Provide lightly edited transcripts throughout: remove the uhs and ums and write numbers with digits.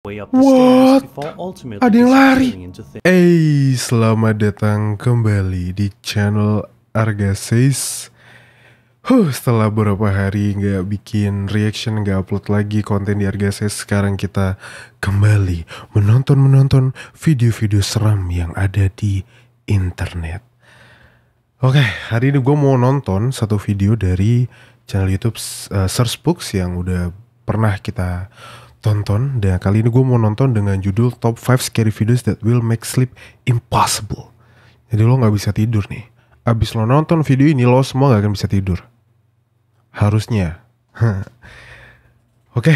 What? Ada yang lari. Selamat datang kembali di channel Argasays. Setelah beberapa hari nggak bikin reaction, nggak upload lagi konten di Argasays, sekarang kita kembali menonton video-video seram yang ada di internet. Oke, hari ini gue mau nonton satu video dari channel YouTube Searchbooks yang udah pernah kita tonton, dan kali ini gue mau nonton dengan judul Top 5 Scary Videos That Will Make Sleep Impossible. Jadi lo gak bisa tidur nih. Abis lo nonton video ini, lo semua gak akan bisa tidur. Harusnya. Oke,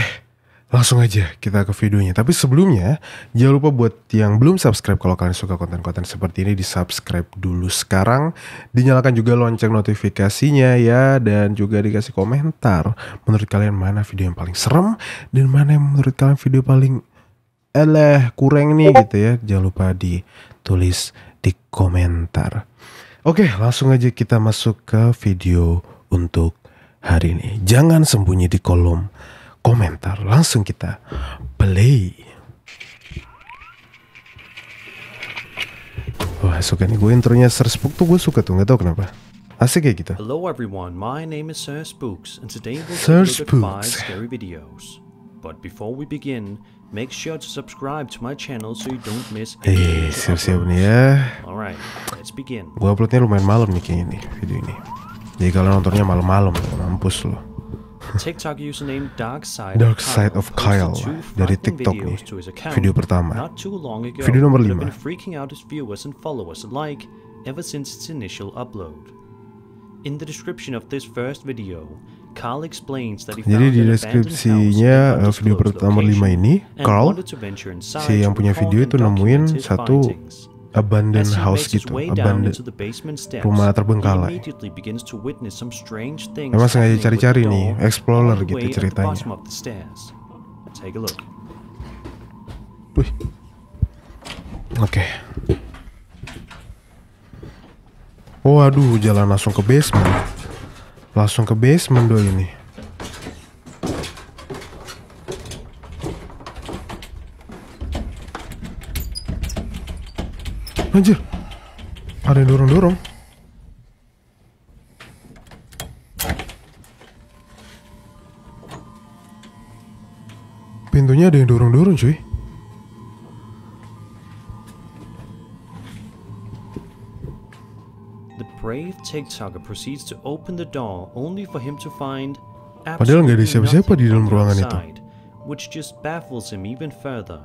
langsung aja kita ke videonya. Tapi sebelumnya, jangan lupa buat yang belum subscribe, kalau kalian suka konten-konten seperti ini, di subscribe dulu sekarang. Dinyalakan juga lonceng notifikasinya ya, dan juga dikasih komentar menurut kalian mana video yang paling serem, dan mana yang menurut kalian video paling kurang nih gitu ya. Jangan lupa ditulis di komentar. Oke, langsung aja kita masuk ke video untuk hari ini. Jangan sembunyi di kolom komentar, langsung kita play. Wah, suka nih gue intronya Searchbooks tuh, gue suka tuh, nggak tahu kenapa. Asik kayak gitu. Hello everyone, my name is Searchbooks and today we'll take a look at 5 scary videos. But before we begin, make sure to subscribe to my channel so you don't miss any. Siap-siap nih ya. Alright, let's begin. Gue uploadnya lumayan malam nih kayaknya nih video ini. Jadi kalian nontonnya malam-malam, mampus loh. TikTok username Dark Side of Kyle dari TikTok nih. Video pertama. Video nomor 5. Freaking out his viewers and followers alike ever since its initial upload. In the description of this first video, Carl explains that he found Jadi di deskripsinya video pertama 5 ini, Carl, si yang punya video itu nemuin satu abandoned house gitu, abandoned rumah terbengkalai. Emang sengaja cari-cari nih, explorer gitu ceritanya. Wih. Oke. Waduh, jalan langsung ke basement. Langsung ke basement doi ini. Anjir, ada yang dorong-dorong. Pintunya ada yang dorong-dorong cuy. The brave TikToker proceeds to open the door only for him to find padahal nggak ada siapa-siapa di dalam ruangan itu, which just baffles him even further.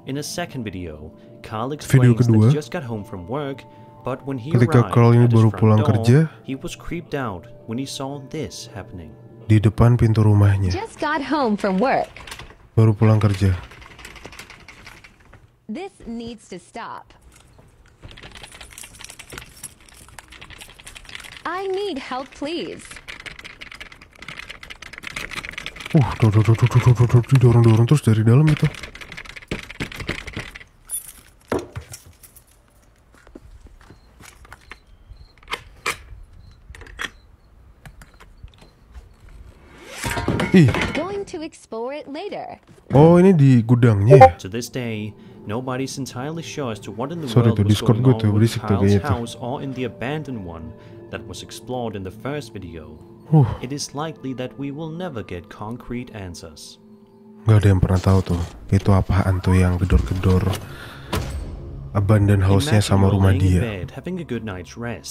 In a second video, Carl explains that he just got home from work, but when he ketika Carl ini baru pulang kerja, he was creeped out when he saw this happening. Di depan pintu rumahnya. Just got home from work. Baru pulang kerja. This needs to stop. I need help, please. Dorong-dorong terus dari dalam itu. Going to explore it later. Oh, ini di gudangnya ya? To this day, nobody's entirely sure as to what in the world was Discord going on with berisik Kyle's house or in the abandoned one that was explored in the first video. It is likely that we will never get concrete answers. Gak ada yang pernah tahu tuh, itu apaan tuh yang gedor-gedor abandoned house-nya sama rumah dia.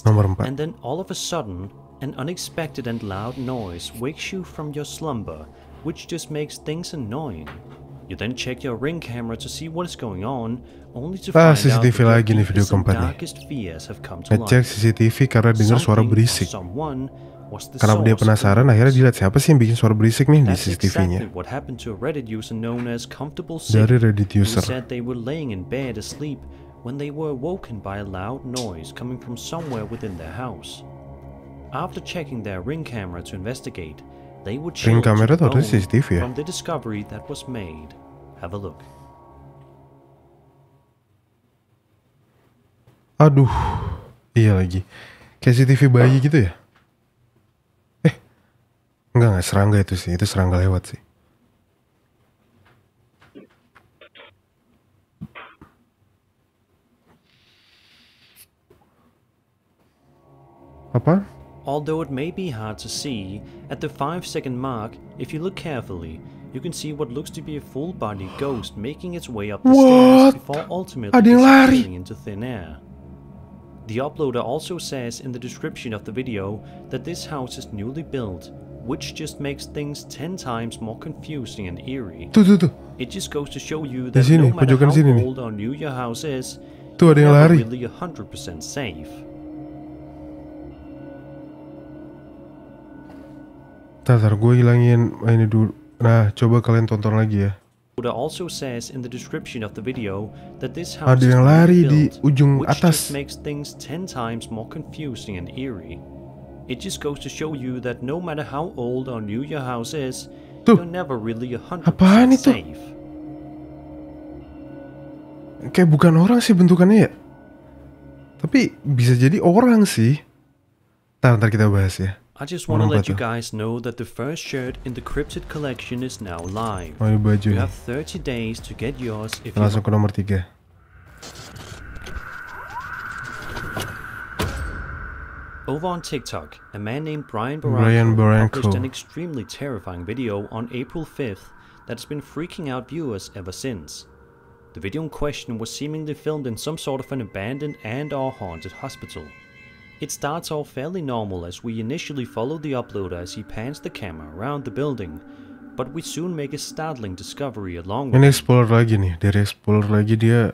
Nomor 4. And then all of a sudden, an unexpected and loud noise wakes you from your slumber, which just makes things annoying. You then check your Ring camera to see what is going on, only to find out CCTV that lagi nih video keempat nih. Ngecek CCTV karena dengar suara berisik. Karena dia penasaran, akhirnya dilihat siapa sih yang bikin suara berisik nih di CCTV-nya. Dari Reddit user. When they were awoken by a loud noise coming from somewhere within their house. After checking their Ring camera to investigate, they would Ring kamera tuh ada CCTV ya? From the discovery that was made. Have a look. Aduh, iya lagi. Kayak CCTV bayi gitu ya? Enggak, serangga itu sih. Itu serangga lewat sih. Apa? Although it may be hard to see, at the 5-second mark, if you look carefully, you can see what looks to be a full-body ghost making its way up the What? stairs before ultimately Ada yang lari. disappearing into thin air. The uploader also says in the description of the video that this house is newly built, which just makes things 10 times more confusing and eerie. Tuh. It just goes to show you Di that sini, no matter pojokan how sini nih. old or new your house is, Tuh ada you're yang never lari. really 100% safe. Ntar gue hilangin ini dulu. Nah, coba kalian tonton lagi ya. It also says in the description of the video that this house Ada is yang newly lari di built, ujung which atas. just makes things 10 times more confusing and eerie. It just goes to show you that no matter how old or new your house is, Tuh. you're never really 100% Apaan itu? safe. Kayak bukan orang sih bentukannya ya. Tapi bisa jadi orang sih. Ntar kita bahas ya. I just want to Orang let you apa tuh? guys know that the first shirt in the Cryptid collection is now live. Oh, ini baju You nih. have 30 days to get yours if you Langsung ke nomor 3. Over on TikTok, a man named Brian Brian Barranco published Barranco. an extremely terrifying video on April 5th that's been freaking out viewers ever since. The video in question was seemingly filmed in some sort of an abandoned and/or haunted hospital. It starts off fairly normal as we initially follow the uploader as he pans the camera around the building, but we soon make a startling discovery along with Ini him. explore lagi nih. Dari explore lagi dia.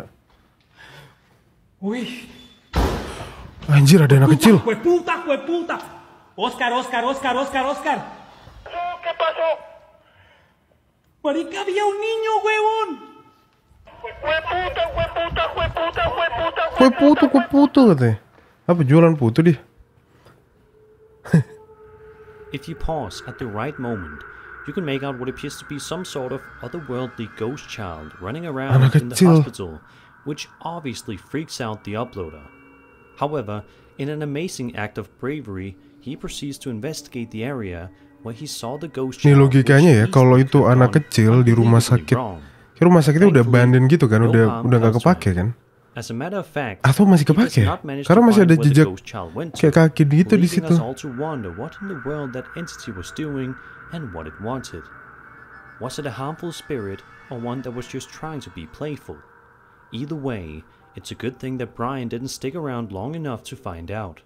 Uy, Anjir, ada anak kecil. ¡Jueputa, jueputa! Oscar. ¿Qué pasó? Marica, había un niño, huevón. Kue putu katanya. Apa jualan putu dia? If you pause at the right moment, you can make out what appears to be some sort of otherworldly ghost child running around Anak in the kecil. hospital, which obviously freaks out the uploader. However, in an amazing act of bravery, he proceeds to investigate the area where he saw the ghost Nih child, logikanya ya, which kalau easily itu could have anak gone kecil di rumah unbelievably sakit. wrong. Kayak rumah sakitnya udah Thankfully, abandon gitu kan, no udah harm nggak comes to kepake him. kan? As a matter of fact, Atau masih he does kepake? not manage Karena to masih find ada where the jejak ghost child went kayak to, kaki gitu di leaving situ. us all to wonder what in the world that entity was doing and what it wanted. Was it a harmful spirit or one that was just trying to be playful? Either way, it's a good thing that Brian didn't stick around long enough to find out.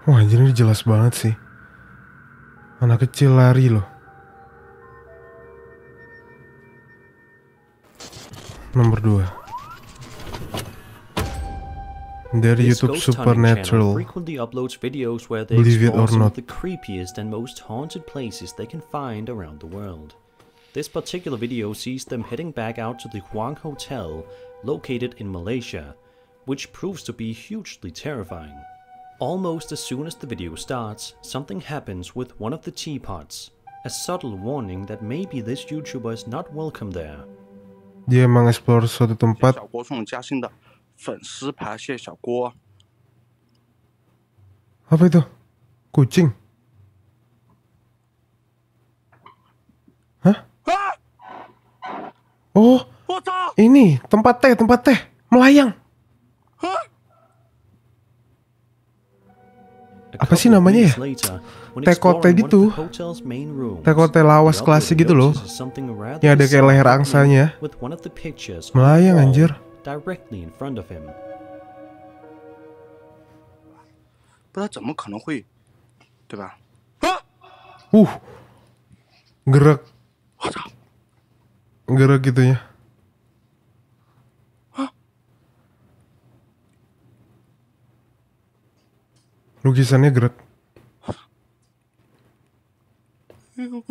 Wah, anjir ini jelas banget sih. Anak kecil lari loh. Nomor 2. Dari This YouTube ghost hunting channel Supernatural. frequently uploads videos where they Believe it explore or some not. of the creepiest and most haunted places they can find around the world. This particular video sees them heading back out to the Huang Hotel, located in Malaysia, which proves to be hugely terrifying. Almost as soon as the video starts, something happens with one of the teapots, a subtle warning that maybe this YouTuber is not welcome there. Dia mengeksplor suatu tempat. 小郭送嘉兴的粉丝排蟹小锅， Apa itu? Kucing? Hah? 啊！ Oh, 我操！ ini tempat teh melayang. 啊！ A Apa sih couple of namanya ya? weeks later, when Teh exploring kote one of gitu. the hotel's main rooms, Teh kote lawas the klasik uploader gitu loh. notices something rather Yang ada kayak bizarre leher happening angsanya. with one of the pictures on the Melayang, wall anjir. directly in front of him. 不知道怎么可能会，对吧？ Gerak 我操！ gerak gitunya. Lukisannya gerak.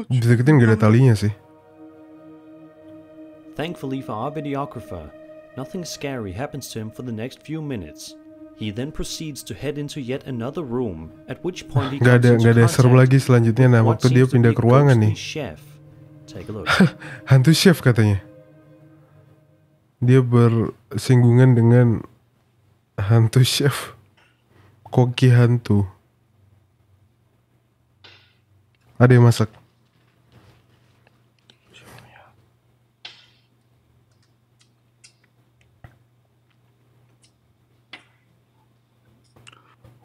Dideketin gak ada talinya sih. Thankfully for our videographer, nothing scary happens to him for the next few minutes. He then proceeds to head into yet another room, at which point he Gak comes into ada serem contact lagi selanjutnya. Nah, with what waktu dia seems to pindah be ke a ruangan ghostly nih. chef. Take a look. Hantu chef katanya. Dia bersinggungan dengan hantu chef. Koki hantu. Ada yang masak.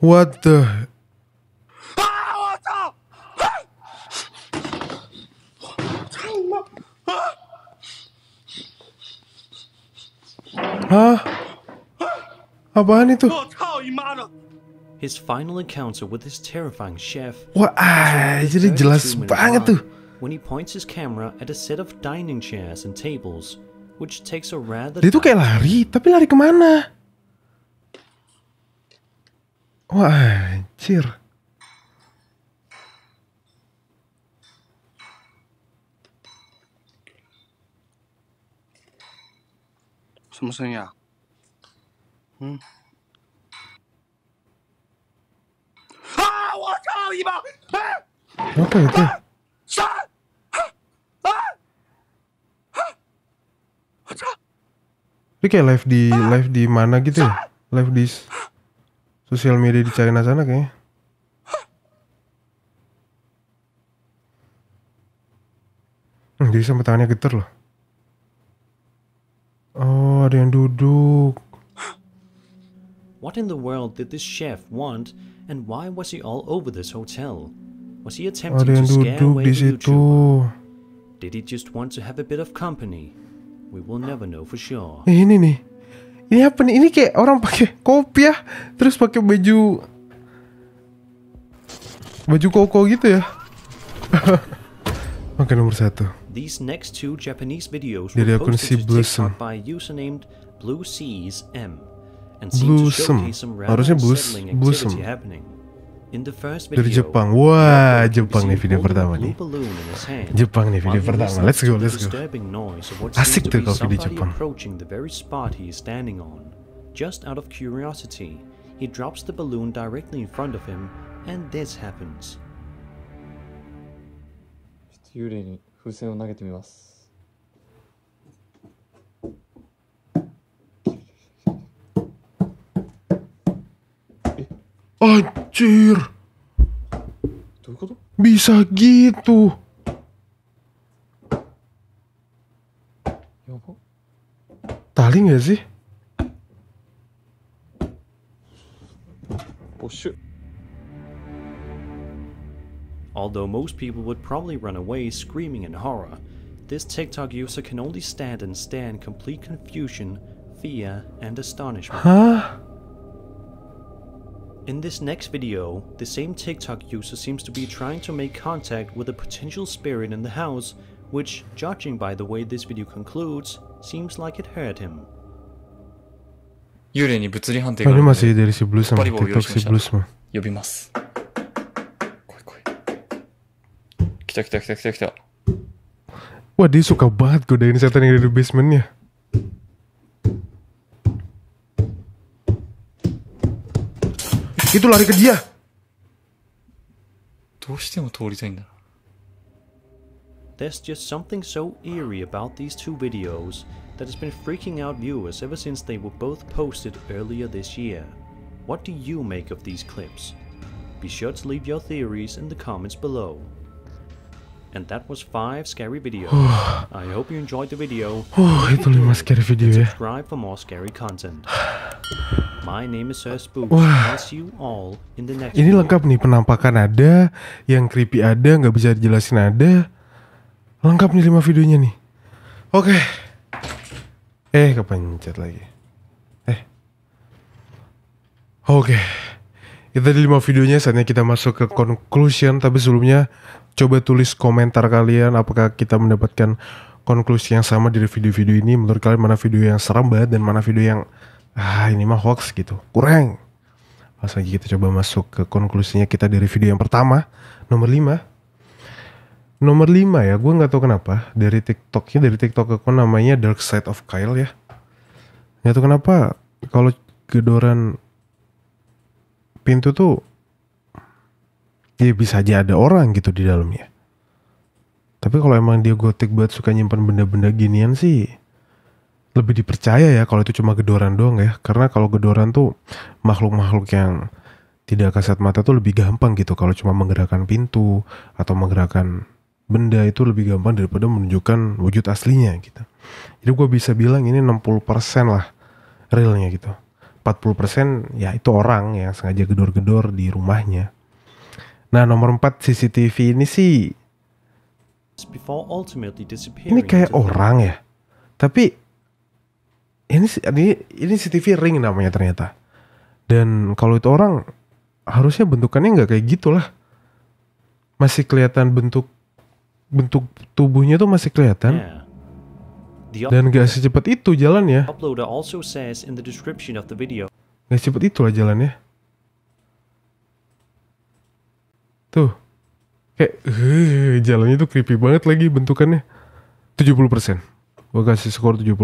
What the? Hah? Apaan itu? His final encounter with his terrifying chef. Wah, jadi jelas banget tuh. When he points his camera at a set of dining chairs and tables, which takes a rather. Dia tuh kayak lari, tapi lari kemana? Wah, anjir. Apa声音啊？我操一把！ Apa itu? Ini kayak live di mana gitu ya? Live di sosial media di China sana kayaknya. Jadi sampai tangannya getar loh. Oh, ada yang duduk. What in the world did this chef want, and why was he all over this hotel? Was he attempting Ada yang to scare duduk away di the situ. YouTuber? Did he just want to have a bit of company? We will never know for sure. Ini nih. Ini apa nih? Ini kayak orang pakai kopiah terus pakai baju koko gitu ya. Oke, nomor 1. These next 2 Japanese videos Dari were akun posted si to Blossom. TikTok by a user named Blue Seas M, and Blossom. seem to showcase some rather Harusnya unsettling Blossom. activity happening. In the first Dari video, Jepang. the Wah, operator Jepang is nih seen video holding pertama a blue nih. balloon in his hand, Jepang nih video while he pertama. listens Let's to go, the let's go. disturbing noise of what Asik seems to tuh be kalau video somebody Jepang. approaching the very spot he is standing on. Just out of curiosity, he drops the balloon directly in front of him, and this happens. 幽霊に風船を投げてみます。 Anjir. どういうこと？ Bisa gitu. やば。 Tali nggak sih? おっしゅ。 Although most people would probably run away screaming in horror, this TikTok user can only stand and stare in complete confusion, fear, and astonishment. Hah? In this next video, the same TikTok user seems to be trying to make contact with a potential spirit in the house, which, judging by the way this video concludes, seems like it hurt him. 幽霊に物理判定 Oh, があ ini るの masih で dari si Blue sama パリボを用 TikTok 意しま si した Blue sama. 呼びます。来い来い。来た来た来た来た来た。 Wah, dia suka banget godain setan yang ada di basementnya. Itu lari ke dia. どうしても通りたいんだ。 There's just something so eerie about these 2 videos that has been freaking out viewers ever since they were both posted earlier this year. What do you make of these clips? Be sure to leave your theories in the comments below. And that was 5 scary videos. I hope you enjoyed the video. Itu 5 scary video And ya. subscribe for more scary content. My name is Sir Spooks. I'll see you all in the next Ini video. lengkap nih, penampakan ada, yang creepy ada, nggak bisa dijelasin ada. Lengkap nih 5 videonya nih. Oke. Kepencet lagi. Oke. Itu tadi 5 videonya, saatnya kita masuk ke conclusion. Tapi sebelumnya, coba tulis komentar kalian apakah kita mendapatkan konklusi yang sama dari video-video ini. Menurut kalian mana video yang seram banget dan mana video yang ini mah hoax gitu, kurang. Langsung aja kita coba masuk ke konklusinya kita dari video yang pertama, nomor 5. Nomor 5 ya, gue gak tahu kenapa dari TikTok akun namanya Dark Side of Kyle ya. Gak tahu kenapa kalau gedoran pintu tuh ya bisa aja ada orang gitu di dalamnya. Tapi kalau emang dia gotik banget suka nyimpan benda-benda ginian sih lebih dipercaya ya kalau itu cuma gedoran doang ya. Karena kalau gedoran tuh makhluk-makhluk yang tidak kasat mata tuh lebih gampang gitu. Kalau cuma menggerakkan pintu atau menggerakkan benda itu lebih gampang daripada menunjukkan wujud aslinya gitu. Jadi gue bisa bilang ini 60% lah realnya gitu. 40% ya itu orang yang sengaja gedor-gedor di rumahnya. Nah, nomor 4 CCTV ini sih before ultimately disappearing ini kayak into orang ya. Tapi ini CCTV ring namanya ternyata. Dan kalau itu orang harusnya bentukannya nggak kayak gitulah. Masih kelihatan bentuk tubuhnya tuh masih kelihatan. Yeah. The Dan gak secepat itu jalannya. uploader also says in the description of the video Gak secepat itulah jalannya. Tuh. Kayak jalannya tuh creepy banget lagi bentukannya. 70%. Gue kasih skor 70%.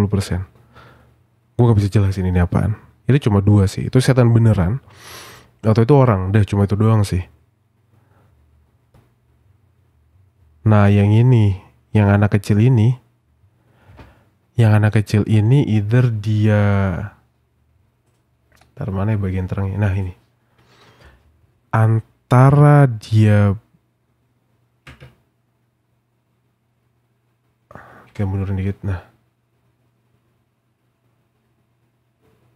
Gue gak bisa jelasin ini apaan. Ini cuma 2 sih. Itu setan beneran atau itu orang. Udah cuma itu doang sih. Nah yang ini, yang anak kecil ini, either dia, ntar mana ya bagian terangnya. Nah ini, antara dia, kayak mundurin dikit. Nah,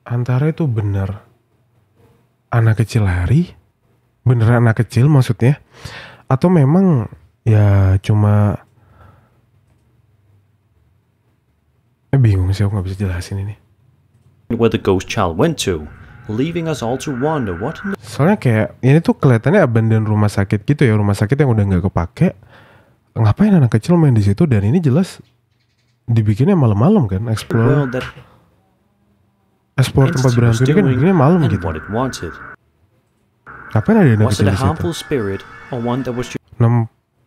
antara itu bener anak kecil lari, beneran anak kecil maksudnya, atau memang ya cuma bingung sih, aku gak bisa jelasin ini. where the ghost child went to, leaving us all to wonder what in the Soalnya kayak ini tuh kelihatannya abandon rumah sakit gitu ya, rumah sakit yang udah nggak kepake. Ngapain anak kecil main di situ? Dan ini jelas dibikinnya malam-malam kan, explore world that tempat entity was berhantu ini kan doing bikinnya malam and gitu. what it wanted. Ngapain ada anak Was kecil it a di situ? harmful spirit or one that was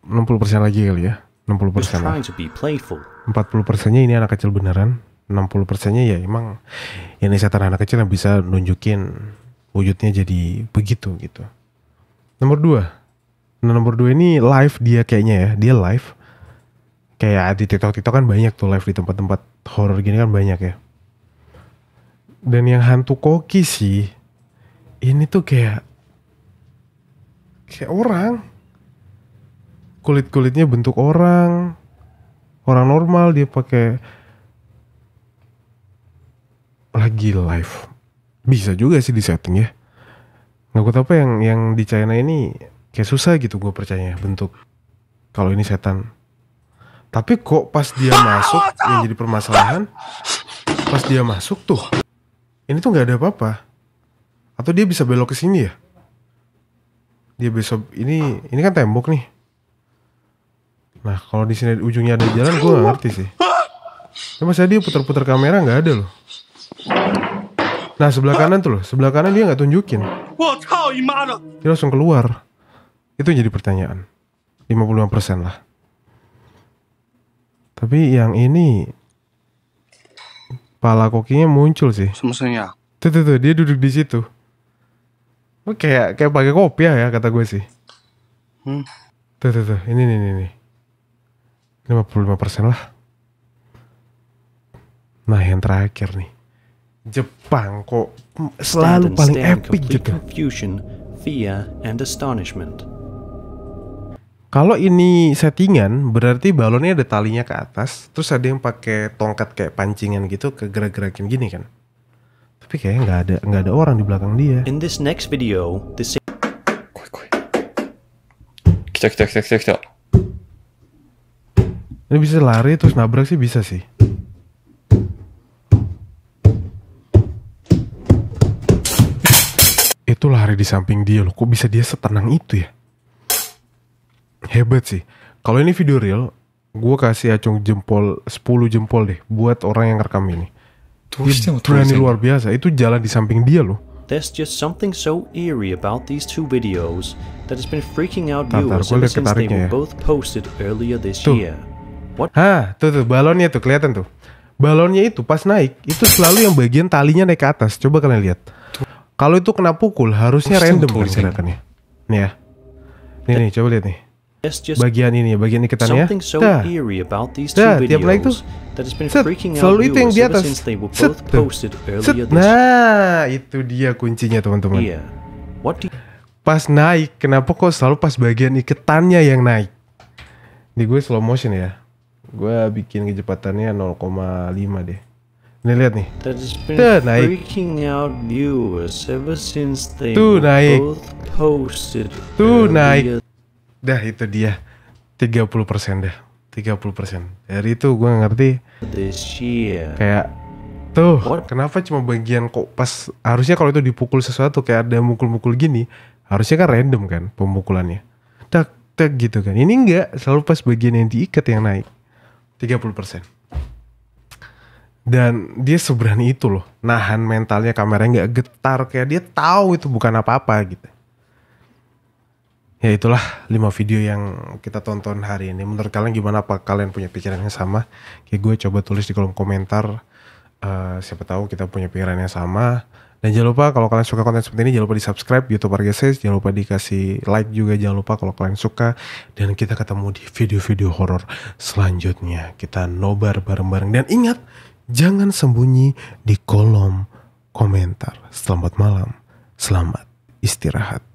60% lagi kali ya, 60% just lah. trying to be playful? 40%-nya ini anak kecil beneran, 60%-nya ya emang ini setan anak kecil yang bisa nunjukin wujudnya jadi begitu gitu. Nomor 2. Nah, nomor 2 ini live dia kayaknya ya, dia live. Kayak di TikTok kan banyak tuh live di tempat-tempat horor gini kan banyak ya. Dan yang hantu koki sih, ini tuh kayak orang. Kulit-kulitnya bentuk orang normal, dia pakai lagi live. Bisa juga sih di setting ya. Nggak gue tau apa yang di China ini kayak susah gitu gue percaya bentuk kalau ini setan. Tapi kok pas dia masuk yang jadi permasalahan, pas dia masuk tuh ini tuh nggak ada apa-apa. Atau dia bisa belok ke sini ya? Dia besok ini kan tembok nih. Nah kalau di sini ujungnya ada jalan gue nggak ngerti sih. Tapi masa dia putar-putar kamera nggak ada loh. Nah sebelah kanan tuh loh, sebelah kanan dia nggak tunjukin. 我操你妈的！ Dia langsung keluar. Itu yang jadi pertanyaan. 55% lah. Tapi yang ini pala kokinya muncul sih. 什么声音啊？ Tuh dia duduk di situ. Oh, kayak pakai kopiah ya kata gue sih. Tuh ini 55% lah. Nah yang terakhir nih, Jepang kok selalu Stand paling in epic complete gitu. confusion, fear, and astonishment. Kalau ini settingan berarti balonnya ada talinya ke atas, terus ada yang pakai tongkat kayak pancingan gitu kegerak-gerakin gini kan. Tapi kayaknya nggak ada orang di belakang dia. In this next video, the 来い来い。来た来た来た来た来た。 Ini bisa lari terus nabrak sih bisa sih. Itu lari di samping dia loh. Kok bisa dia setenang itu ya? Hebat sih. Kalau ini video real, gue kasih acung jempol 10 jempol deh buat orang yang rekam ini. どうしても Dia berani 通り luar biasa. Itu jalan di samping dia loh. there's just something so eerie about these two videos that has been freaking out Tar, viewers gua ever liat since they ketariknya were ya. both posted earlier this Tuh. year. What Hah, tuh balonnya tuh kelihatan tuh. Balonnya itu pas naik, itu selalu yang bagian talinya naik ke atas. Coba kalian lihat. Kalau itu kena pukul, harusnya Terus random tuh, kan gerakannya. Nih ya. Nih coba lihat nih. there's just Bagian ini ya, bagian ikatannya. something so Dah. eerie about these two Dah, tiap naik tuh. videos that has been Set, freaking out selalu itu yang viewers di ever atas. since they were Set, both tuh. posted Set. earlier this Nah, itu dia kuncinya teman-teman. year. What do you Pas naik, kenapa kok selalu pas bagian iketannya yang naik? Di gue slow motion ya. Gue bikin kecepatannya 0,5 deh. Nih lihat nih. that has been Tuh, naik. freaking out viewers ever since they Tuh, naik. both posted Tuh, earlier naik. Dah itu dia 30% dah. 30%. Dari itu gue ngerti this year. kayak tuh What? kenapa cuma bagian kok pas harusnya kalau itu dipukul sesuatu kayak ada mukul-mukul gini harusnya kan random kan pemukulannya. Tak tak gitu kan. Ini enggak, selalu pas bagian yang diikat yang naik. 30%. Dan dia seberani itu loh, nahan mentalnya, kameranya nggak getar, kayak dia tahu itu bukan apa-apa gitu. Ya itulah 5 video yang kita tonton hari ini. Menurut kalian gimana? Apa kalian punya pikiran yang sama? Kayak gue coba tulis di kolom komentar. Siapa tahu kita punya pikiran yang sama. Dan jangan lupa kalau kalian suka konten seperti ini, jangan lupa di subscribe YouTube Argasays. Jangan lupa dikasih like juga, jangan lupa kalau kalian suka. Dan kita ketemu di video-video horor selanjutnya. Kita nobar bareng-bareng. Dan ingat, jangan sembunyi di kolom komentar. Selamat malam, selamat istirahat.